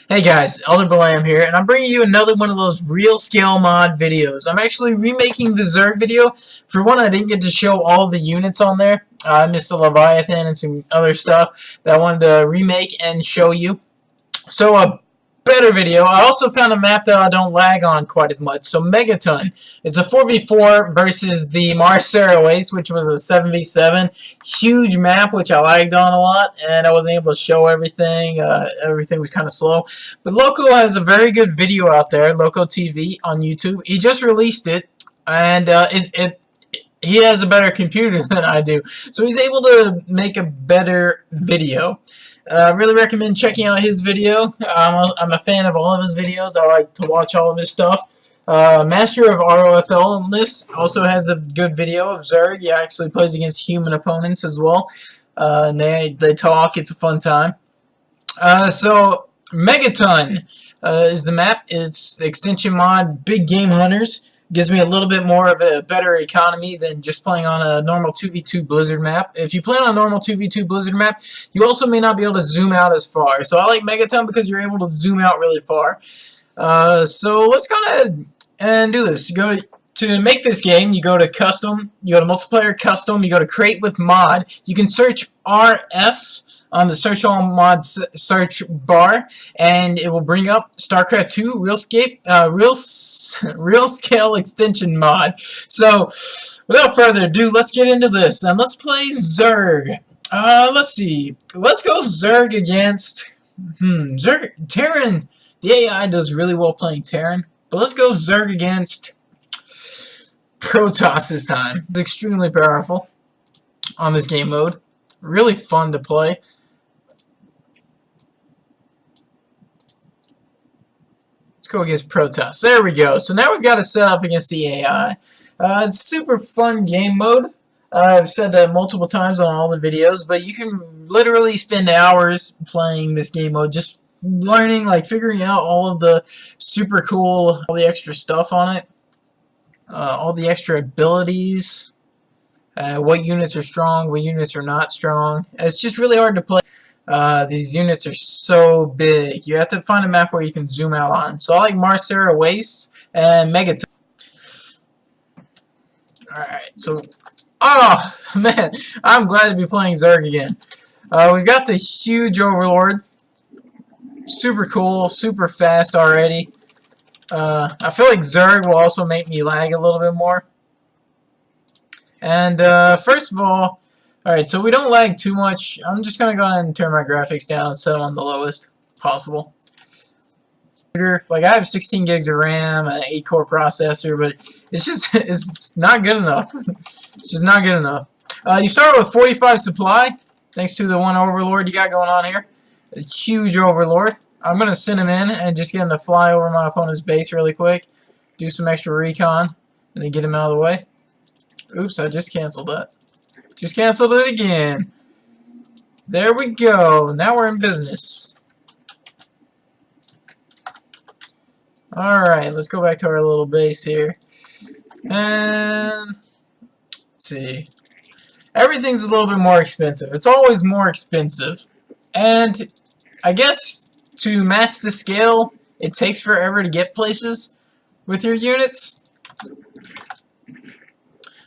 Hey guys, Elder Balam here, and I'm bringing you another one of those real scale mod videos. I'm actually remaking the Zerg video. For one, I didn't get to show all the units on there. I missed the Leviathan and some other stuff that I wanted to remake and show you. So a better video. I also found a map that I don't lag on quite as much. So Megaton. It's a 4v4 versus the Mars Oasis, which was a 7v7. Huge map, which I lagged on a lot, and I wasn't able to show everything. Everything was kind of slow. But Loco has a very good video out there, Loco TV on YouTube. He just released it, and he has a better computer than I do, so he's able to make a better video. I really recommend checking out his video. I'm a fan of all of his videos. I like to watch all of his stuff. Master of ROFL on this also has a good video of Zerg. He actually plays against human opponents as well. And they talk. It's a fun time. So Megaton is the map. It's the extension mod Big Game Hunters. Gives me a little bit more of a better economy than just playing on a normal 2v2 Blizzard map. If you play on a normal 2v2 Blizzard map, you also may not be able to zoom out as far. So I like Megaton because you're able to zoom out really far. So let's go ahead and do this. You go to make this game, you go to Custom, you go to Multiplayer Custom, you go to Create with Mod. You can search RS on the search all mods search bar, and it will bring up StarCraft 2 real scale extension mod. So without further ado, let's get into this and let's play Zerg. Let's see. Let's go Zerg against Zerg. Terran. The AI does really well playing Terran, but let's go Zerg against Protoss this time. It's extremely powerful on this game mode. Really fun to play. Let's go against Protoss. There we go. So now we've got to set up against the AI. It's super fun game mode. I've said that multiple times on all the videos, but you can literally spend hours playing this game mode, just learning, like figuring out all of the super cool, all the extra stuff on it, all the extra abilities, what units are strong, what units are not strong. It's just really hard to play. These units are so big. You have to find a map where you can zoom out on. So I like Mars Oasis and Megaton. Alright, so oh man, I'm glad to be playing Zerg again. We've got the huge Overlord. Super cool, super fast already. I feel like Zerg will also make me lag a little bit more. And first of all, alright, so we don't lag too much. I'm just going to go ahead and turn my graphics down and set them on the lowest possible. Like, I have 16 gigs of RAM, an 8-core processor, but it's not good enough. It's just not good enough. You start with 45 supply, thanks to the one Overlord you got going on here. A huge Overlord. I'm going to send him in and just get him to fly over my opponent's base really quick. Do some extra recon, and then get him out of the way. Oops, I just canceled that. Just canceled it again. There we go. Now we're in business. Alright, let's go back to our little base here. And let's see. Everything's a little bit more expensive. It's always more expensive. And I guess to match the scale, it takes forever to get places with your units.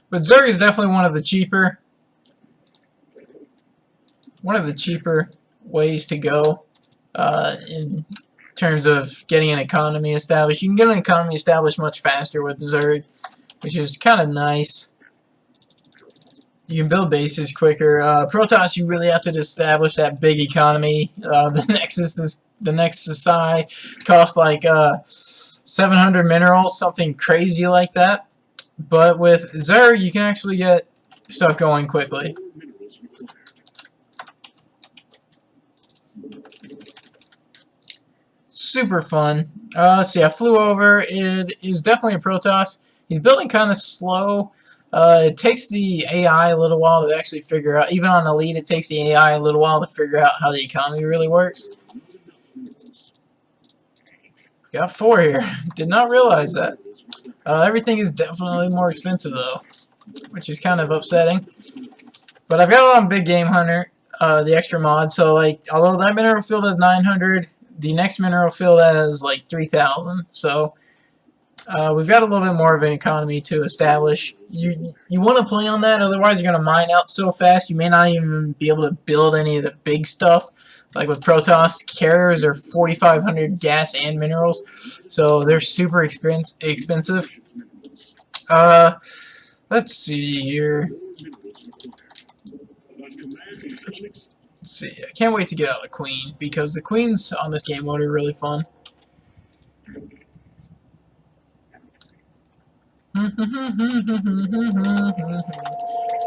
But Zerg is definitely one of the cheaper ways to go in terms of getting an economy established. You can get an economy established much faster with Zerg, which is kind of nice. You can build bases quicker. Protoss, you really have to establish that big economy. The Nexus side costs like 700 minerals, something crazy like that. But with Zerg, you can actually get stuff going quickly. Super fun. Let's see, I flew over. It was definitely a Protoss. He's building kind of slow. It takes the AI a little while to actually figure out, even on Elite, it takes the AI a little while to figure out how the economy really works. Got 4 here. Did not realize that. Everything is definitely more expensive though, which is kind of upsetting. But I've got it on Big Game Hunter, the extra mod, so like, although that mineral field has 900, the next mineral field has like 3,000. So we've got a little bit more of an economy to establish. You want to play on that, otherwise you're going to mine out so fast you may not even be able to build any of the big stuff. Like with Protoss, carriers are 4,500 gas and minerals, so they're super expensive. Let's see here. Let's see. I can't wait to get out of Queen, because the Queens on this game mode are really fun.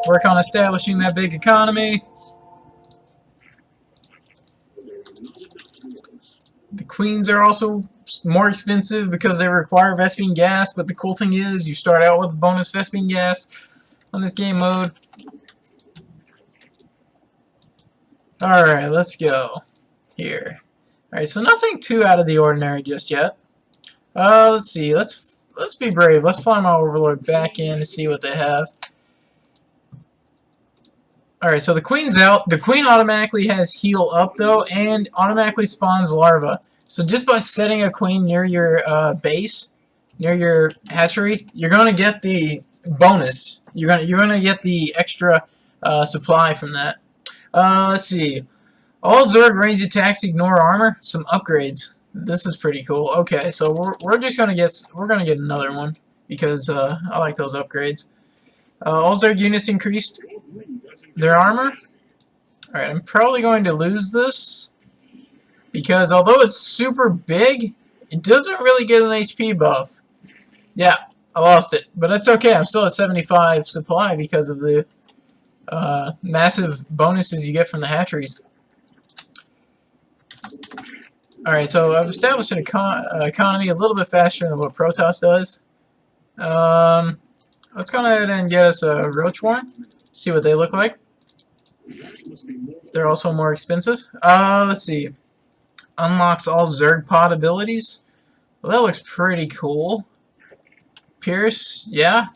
Work on establishing that big economy. The Queens are also more expensive because they require Vespene gas, but the cool thing is you start out with bonus Vespene gas on this game mode. Alright, let's go here. Alright, so nothing too out of the ordinary just yet. Let's see, let's be brave. Let's fly my Overlord back in to see what they have. Alright, so the Queen's out. The Queen automatically has heal up, though, and automatically spawns larva. So just by setting a Queen near your base, near your hatchery, you're going to get the bonus. You're gonna get the extra supply from that. Let's see. All Zerg range attacks ignore armor. Some upgrades. This is pretty cool. Okay, so we're gonna get another one because I like those upgrades. All Zerg units increased their armor. Alright, I'm probably going to lose this because although it's super big, it doesn't really get an HP buff. Yeah, I lost it, but it's okay. I'm still at 75 supply because of the massive bonuses you get from the hatcheries. Alright, so I've established an economy a little bit faster than what Protoss does. Let's go ahead and get us a Roach Warren. See what they look like. They're also more expensive. Let's see. Unlocks all Zerg pod abilities. Well, that looks pretty cool. Pierce, yeah.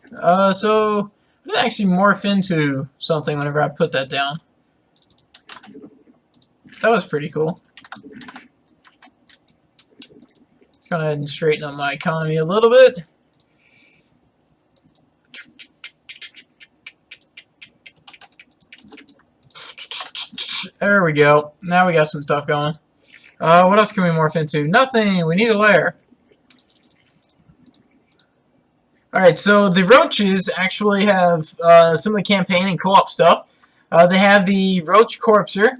So it actually morph into something whenever I put that down. That was pretty cool. Let's go ahead and straighten up my economy a little bit. There we go. Now we got some stuff going. What else can we morph into? Nothing. We need a lair. Alright, so the roaches actually have some of the campaign and co-op stuff. They have the Roach Corpser.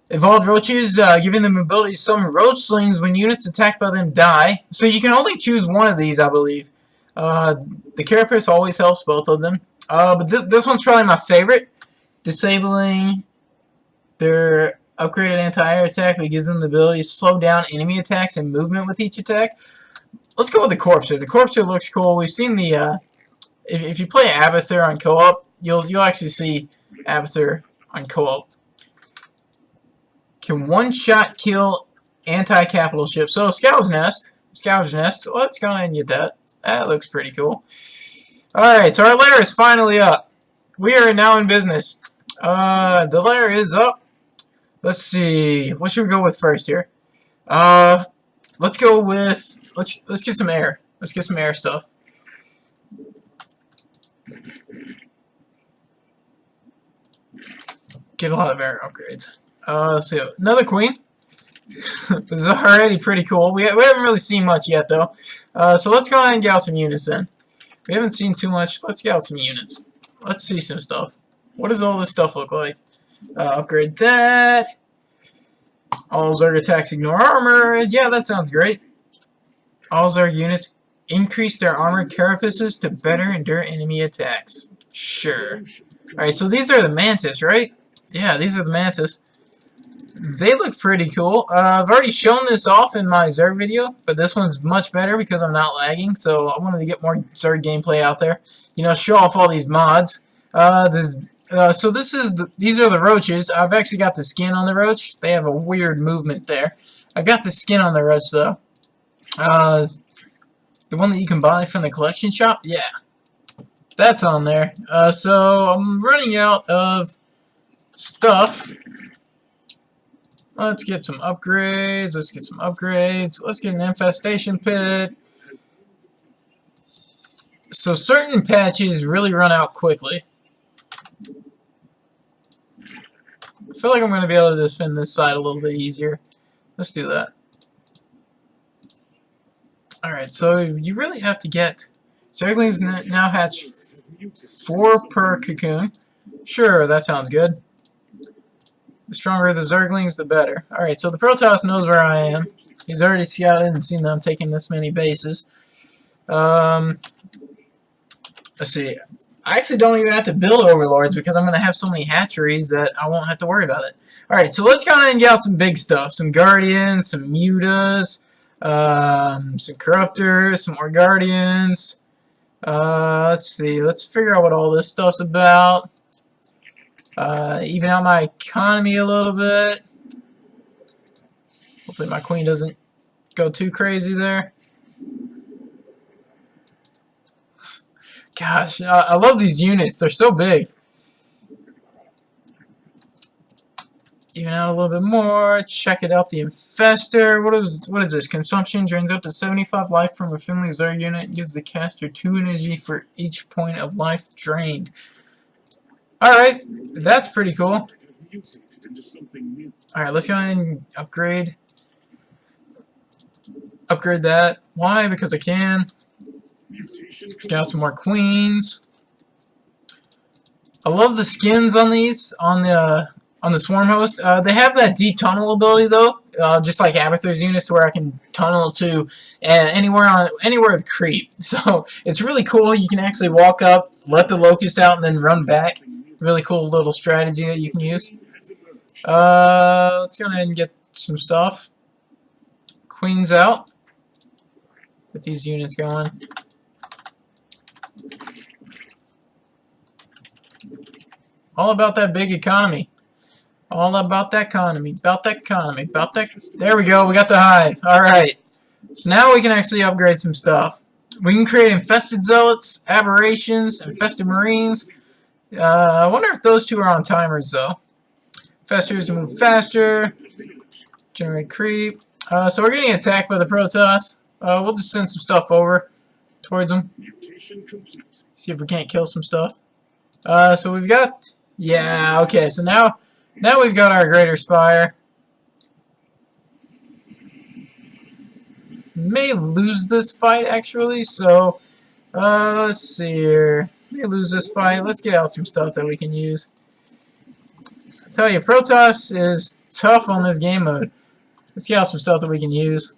Evolved roaches, giving them ability to summon roach slings when units attacked by them die. So you can only choose one of these, I believe. The Carapace always helps both of them. But this one's probably my favorite. Disabling their upgraded anti-air attack, but it gives them the ability to slow down enemy attacks and movement with each attack. Let's go with the Corpser. The Corpser looks cool. We've seen the if you play Abathur on co-op, you'll actually see Abathur on co-op. Can one-shot kill anti-capital ships. So Scourge Nest. Let's go ahead and get that. That looks pretty cool. Alright, so our lair is finally up. We are now in business. The lair is up. Let's see. What should we go with first here? Let's go with let's get some air. Let's get some air stuff. Get a lot of air upgrades. Let's see. Another queen. This is already pretty cool. We haven't really seen much yet though. So let's go ahead and get out some units then. We haven't seen too much. Let's get out some units. Let's see some stuff. What does all this stuff look like? Upgrade that. All Zerg attacks ignore armor. Yeah, that sounds great. All Zerg units increase their armored carapaces to better endure enemy attacks. Sure. Alright, so these are the Mantis, right? Yeah, these are the Mantis. They look pretty cool. I've already shown this off in my Zerg video, but this one's much better because I'm not lagging, so I wanted to get more Zerg gameplay out there. You know, show off all these mods. So these are the roaches. I've actually got the skin on the roach. They have a weird movement there. I've got the skin on the roach though. The one that you can buy from the collection shop? Yeah. That's on there. So I'm running out of stuff. Let's get some upgrades. Let's get some upgrades. Let's get an infestation pit. So certain patches really run out quickly. I feel like I'm going to be able to defend this side a little bit easier. Let's do that. Alright, so you really have to get... Zerglings now hatch 4 per cocoon. Sure, that sounds good. The stronger the Zerglings, the better. Alright, so the Protoss knows where I am. He's already scouted and seen that I'm taking this many bases. Let's see. I actually don't even have to build Overlords because I'm going to have so many hatcheries that I won't have to worry about it. Alright, so let's go ahead and get out some big stuff. Some Guardians, some Mutas, some Corruptors, some more Guardians. Let's see. Let's figure out what all this stuff's about. Even out my economy a little bit. Hopefully my queen doesn't go too crazy there. Gosh, I love these units. They're so big. Even out a little bit more. Check it out. The Infestor. What is this? Consumption drains up to 75 life from a friendly Zerg unit. Gives the caster 2 energy for each point of life drained. Alright, that's pretty cool. Alright, let's go ahead and upgrade. Upgrade that. Why? Because I can. Let's get out some more queens. I love the skins on these, on the swarm host. They have that deep tunnel ability though, just like Abathur's units, to where I can tunnel to anywhere with creep. So it's really cool. You can actually walk up, let the locust out, and then run back. Really cool little strategy that you can use. Let's go ahead and get some stuff. Queens out. Get these units going. All about that big economy. All about that economy. About that economy. About that. There we go. We got the hive. Alright. So now we can actually upgrade some stuff. We can create infested zealots, aberrations, infested marines. I wonder if those two are on timers though. Infestors to move faster. Generate creep. So we're getting attacked by the Protoss. We'll just send some stuff over towards them. See if we can't kill some stuff. So we've got... Yeah, okay, so now we've got our Greater Spire. May lose this fight, actually, so... let's see here. May lose this fight. Let's get out some stuff that we can use. I tell you, Protoss is tough on this game mode. Let's get out some stuff that we can use.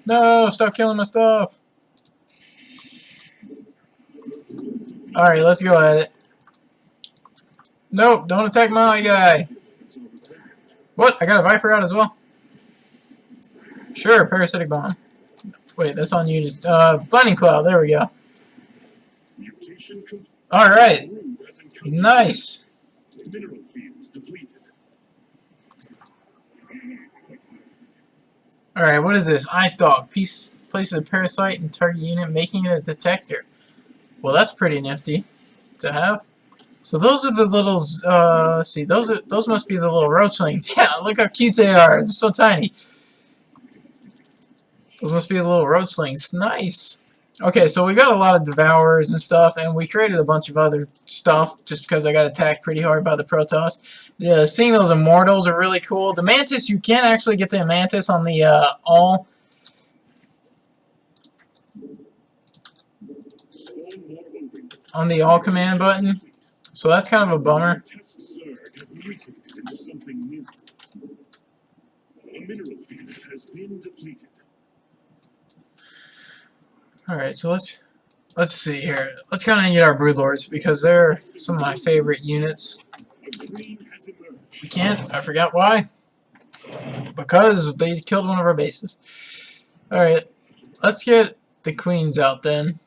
No, stop killing my stuff. Alright, let's go at it. Nope, don't attack my guy. What? I got a Viper out as well? Sure, Parasitic Bomb. Wait, that's on units. Blinding Cloud, there we go. Alright. Nice. Alright, what is this? Ice Dog. Places a parasite in target unit, making it a detector. Well, that's pretty nifty to have. So those are the little, see, those must be the little roachlings. Yeah, look how cute they are. They're so tiny. Those must be the little roachlings. Nice. Okay, so we got a lot of devourers and stuff, and we created a bunch of other stuff just because I got attacked pretty hard by the Protoss. Yeah, seeing those immortals are really cool. The Mantis, you can actually get the Mantis on the all. On the all command button, so that's kind of a bummer. Alright, so let's see here. Let's kind of get our Broodlords because they're some of my favorite units. We can't. I forgot why. Because they killed one of our bases. Alright, let's get the queens out then.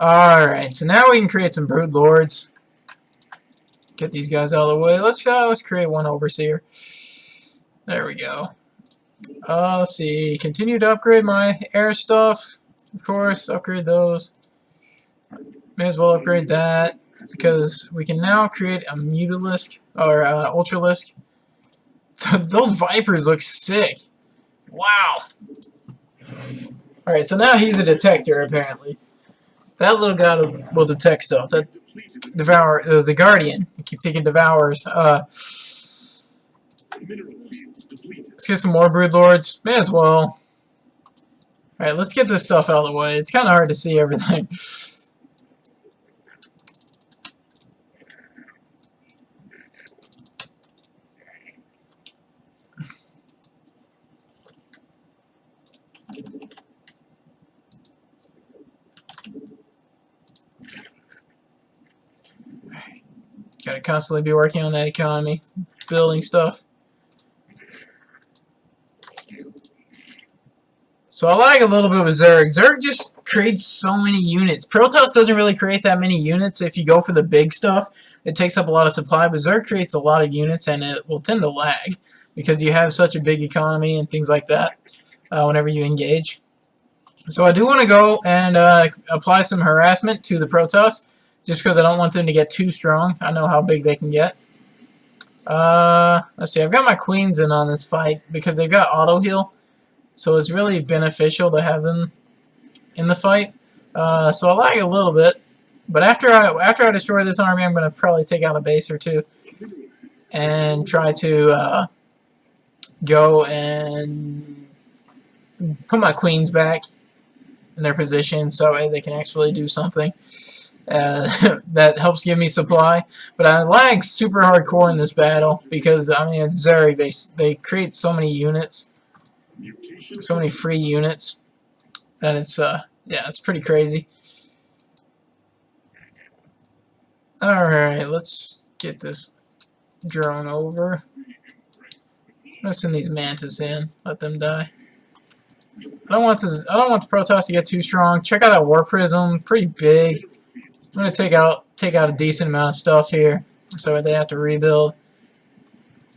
Alright, so now we can create some Broodlords. Get these guys out of the way. Let's create one Overseer. There we go. Let's see. Continue to upgrade my air stuff. Of course, upgrade those. May as well upgrade that because we can now create a Mutalisk or Ultralisk. Those Vipers look sick. Wow. Alright, so now he's a detector apparently. That little guy will detect stuff. That the Guardian. I keep thinking Devours. Let's get some more Broodlords. May as well. Alright, let's get this stuff out of the way. It's kind of hard to see everything. Gotta constantly be working on that economy, building stuff. So I like a little bit with Zerg. Zerg just creates so many units. Protoss doesn't really create that many units. If you go for the big stuff, it takes up a lot of supply, but Zerg creates a lot of units and it will tend to lag because you have such a big economy and things like that whenever you engage. So I do want to go and apply some harassment to the Protoss. Just because I don't want them to get too strong. I know how big they can get. Let's see. I've got my queens in on this fight because they've got auto heal. So it's really beneficial to have them in the fight. So I lag a little bit. But after I destroy this army, I'm going to probably take out a base or two. And try to go and put my queens back in their position so they can actually do something. That helps give me supply, but I lag super hardcore in this battle because I mean it's Zerg. They create so many units, so many free units, that it's yeah, it's pretty crazy. All right, let's get this drone over. I'm gonna send these mantis in, let them die. I don't want the Protoss to get too strong. Check out that War Prism, pretty big. I'm gonna take out a decent amount of stuff here, so they have to rebuild.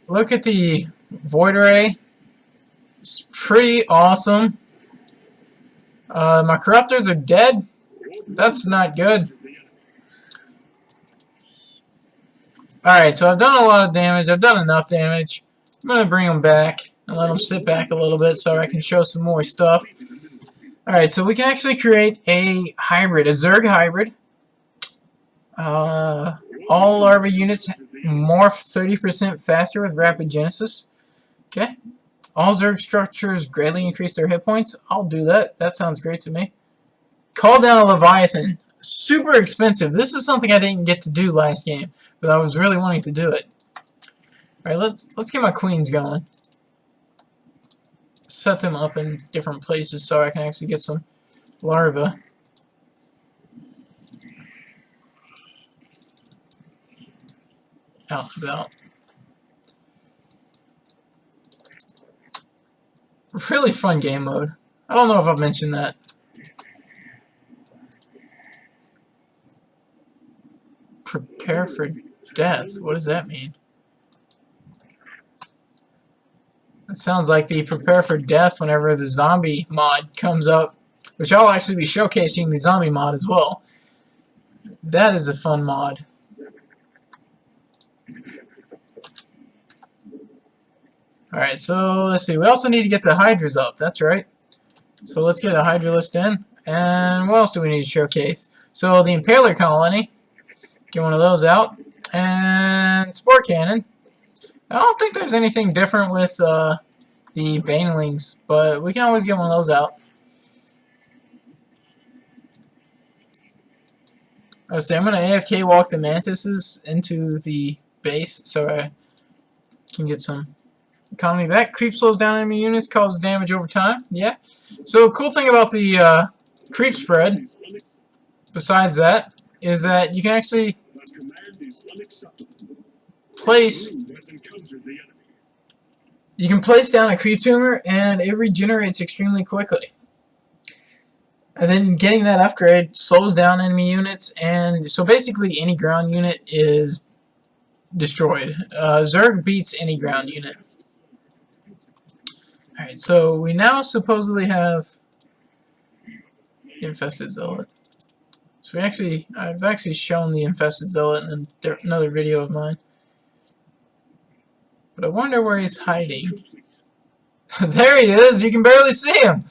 Look at the Void Ray. It's pretty awesome. My Corruptors are dead. That's not good. Alright, so I've done a lot of damage. I've done enough damage. I'm gonna bring them back and let them sit back a little bit so I can show some more stuff. Alright, so we can actually create a hybrid, a Zerg hybrid. All larva units morph 30% faster with rapid genesis. Okay. All Zerg structures greatly increase their hit points. I'll do that. That sounds great to me. Call down a Leviathan. Super expensive. This is something I didn't get to do last game, but I was really wanting to do it. Alright, let's get my queens going. Set them up in different places so I can actually get some larvae. Out and about. Really fun game mode. I don't know if I've mentioned that. Prepare for death. What does that mean? That sounds like the prepare for death whenever the zombie mod comes up, which I'll actually be showcasing the zombie mod as well. That is a fun mod. Alright, so let's see. We also need to get the Hydras up. That's right. So let's get a Hydra list in. And what else do we need to showcase? So the Impaler Colony. Get one of those out. And Spore Cannon. I don't think there's anything different with the Banelings, but we can always get one of those out. Let's see. I'm going to AFK walk the Mantises into the base so I can get some economy back. Creep slows down enemy units, causes damage over time. Yeah. So cool thing about the creep spread, besides that, is that you can actually place down a creep tumor and it regenerates extremely quickly. And then getting that upgrade slows down enemy units, and so basically any ground unit is destroyed. Zerg beats any ground unit. Alright, so we now supposedly have the Infested Zealot. So I've actually shown the Infested Zealot in another video of mine. But I wonder where he's hiding. There he is! You can barely see him!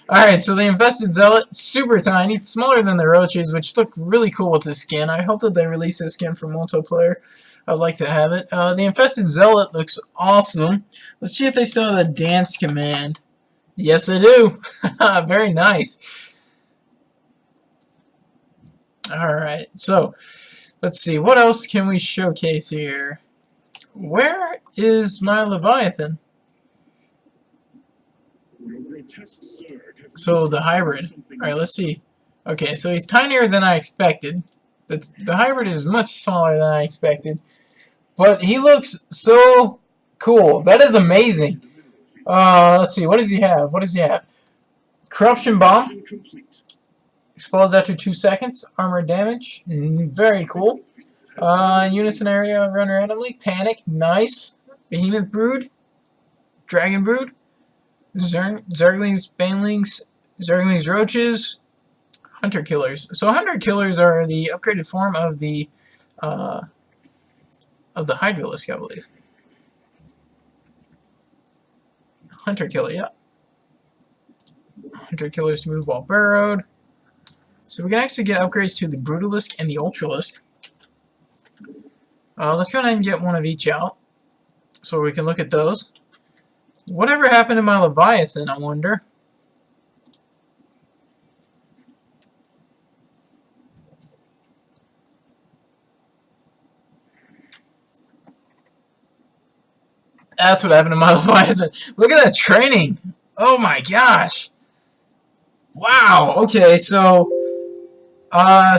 Alright, so the Infested Zealot, super tiny, smaller than the Roaches, which look really cool with this skin. I hope that they release this skin for multiplayer. I'd like to have it. The Infested Zealot looks awesome. Let's see if they still have the dance command. Yes, they do! Very nice. Alright, so let's see, what else can we showcase here? Where is my Leviathan? So the hybrid. Alright, let's see. Okay, so he's tinier than I expected. The hybrid is much smaller than I expected. But he looks so cool. That is amazing. Let's see, what does he have? What does he have? Corruption Bomb. Explodes after 2 seconds. Armor damage. Very cool. Units in area run randomly. Panic. Nice. Behemoth Brood. Dragon Brood. Zerglings, Banelings, Zerglings, Roaches. Hunter Killers. So Hunter Killers are the upgraded form of the Hydralisk, I believe. Hunter Killer, yeah. Hunter Killers to move while burrowed. So we can actually get upgrades to the Brutalisk and the Ultralisk. Let's go ahead and get one of each out, so we can look at those. Whatever happened to my Leviathan, I wonder? That's what happened to my Leviathan. Look at that training. Oh my gosh. Wow. Okay, so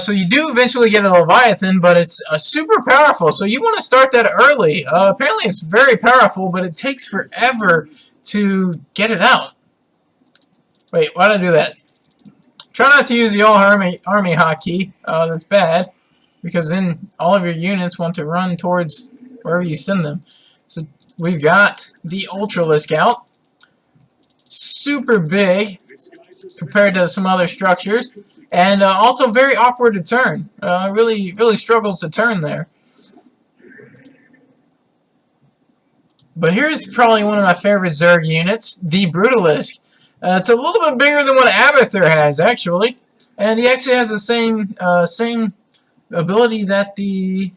you do eventually get a Leviathan, but it's super powerful. So you want to start that early. Apparently it's very powerful, but it takes forever to get it out. Wait, why did I do that? Try not to use the all-army hotkey. That's bad, because then all of your units want to run towards wherever you send them. So we've got the Ultralisk out. Super big compared to some other structures. And also very awkward to turn. Really struggles to turn there. But here's probably one of my favorite Zerg units, the Brutalisk. It's a little bit bigger than what Abathur has, actually. And he actually has the same ability that the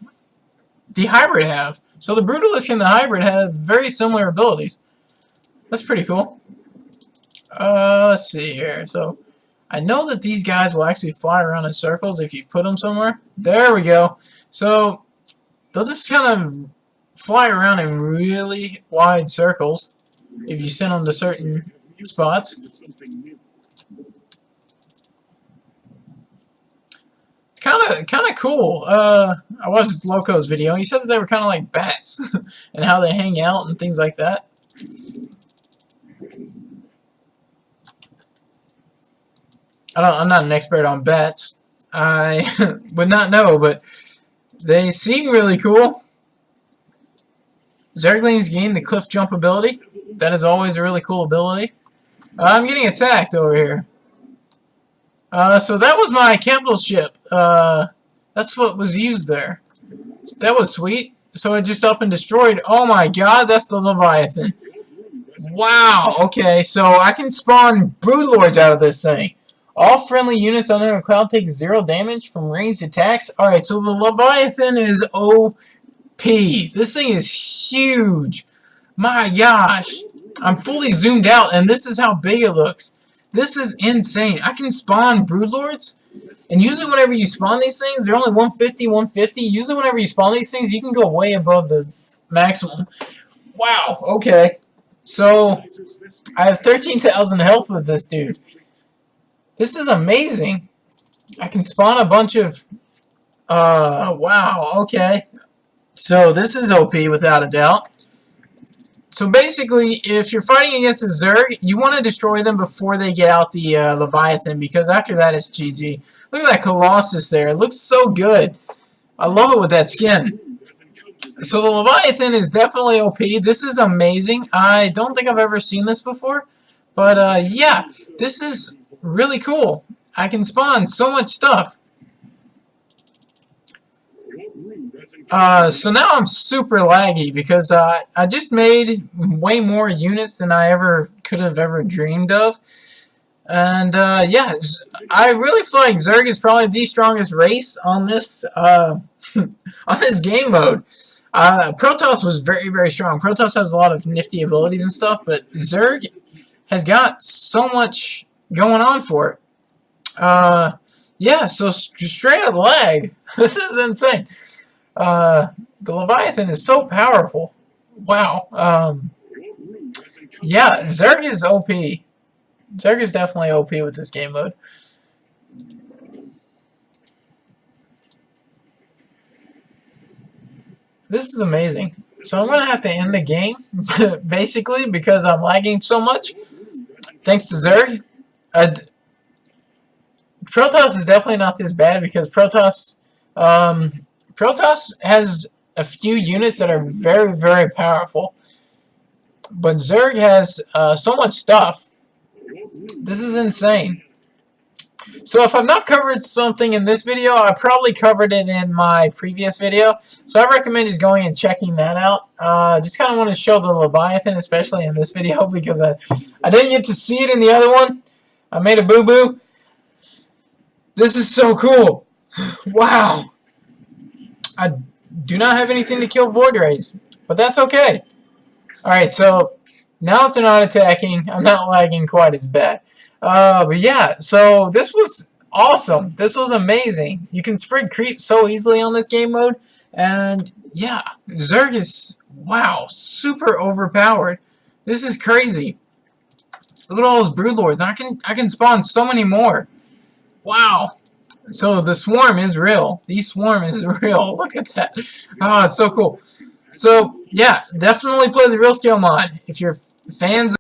Hybrid have. So the Brutalisk and the Hybrid have very similar abilities. That's pretty cool. Let's see here. So I know that these guys will actually fly around in circles if you put them somewhere. There we go. So they'll just kind of fly around in really wide circles if you send them to certain spots. It's kind of cool. I watched Loco's video. He said that they were kind of like bats and how they hang out and things like that. I'm not an expert on bats. I would not know, but they seem really cool. Zerglings gain the cliff jump ability. That is always a really cool ability. I'm getting attacked over here. So that was my capital ship. That's what was used there. That was sweet. So it just up and destroyed. Oh my god, that's the Leviathan. Wow, okay, so I can spawn Broodlords out of this thing. All friendly units under a cloud take 0 damage from ranged attacks. Alright, so the Leviathan is OP. This thing is huge. My gosh. I'm fully zoomed out, and this is how big it looks. This is insane. I can spawn Broodlords, and usually whenever you spawn these things, they're only 150, 150. Usually whenever you spawn these things, you can go way above the maximum. Wow, okay. So, I have 13,000 health with this dude. This is amazing. I can spawn a bunch of... wow, okay. So this is OP without a doubt. So basically, if you're fighting against a Zerg, you want to destroy them before they get out the Leviathan, because after that it's GG. Look at that Colossus there. It looks so good. I love it with that skin. So the Leviathan is definitely OP. This is amazing. I don't think I've ever seen this before. But yeah, this is really cool. I can spawn so much stuff. So now I'm super laggy because I just made way more units than I ever could have ever dreamed of. And yeah, I really feel like Zerg is probably the strongest race on this on this game mode. Protoss was very, very strong. Protoss has a lot of nifty abilities and stuff, but Zerg has got so much going on for it. Yeah, so straight up lag. This is insane. The Leviathan is so powerful. Wow. Yeah, Zerg is OP. Zerg is definitely OP with this game mode. This is amazing. So I'm going to have to end the game, basically, because I'm lagging so much. Thanks to Zerg. Protoss is definitely not this bad because Protoss has a few units that are very, very powerful. But Zerg has so much stuff. This is insane. So if I've not covered something in this video, I probably covered it in my previous video. So I recommend just going and checking that out. Just kind of want to show the Leviathan, especially in this video, because I didn't get to see it in the other one. I made a boo-boo. This is so cool. Wow. I do not have anything to kill Void Rays, but that's okay. Alright, so now that they're not attacking, I'm not lagging quite as bad. But yeah, so this was awesome. This was amazing. You can spread creep so easily on this game mode. And yeah, Zerg is, wow, super overpowered. This is crazy. Look at all those Broodlords. I can spawn so many more. Wow. So the swarm is real. The swarm is real. Look at that. Oh, it's so cool. So yeah, definitely play the real scale mod if you're fans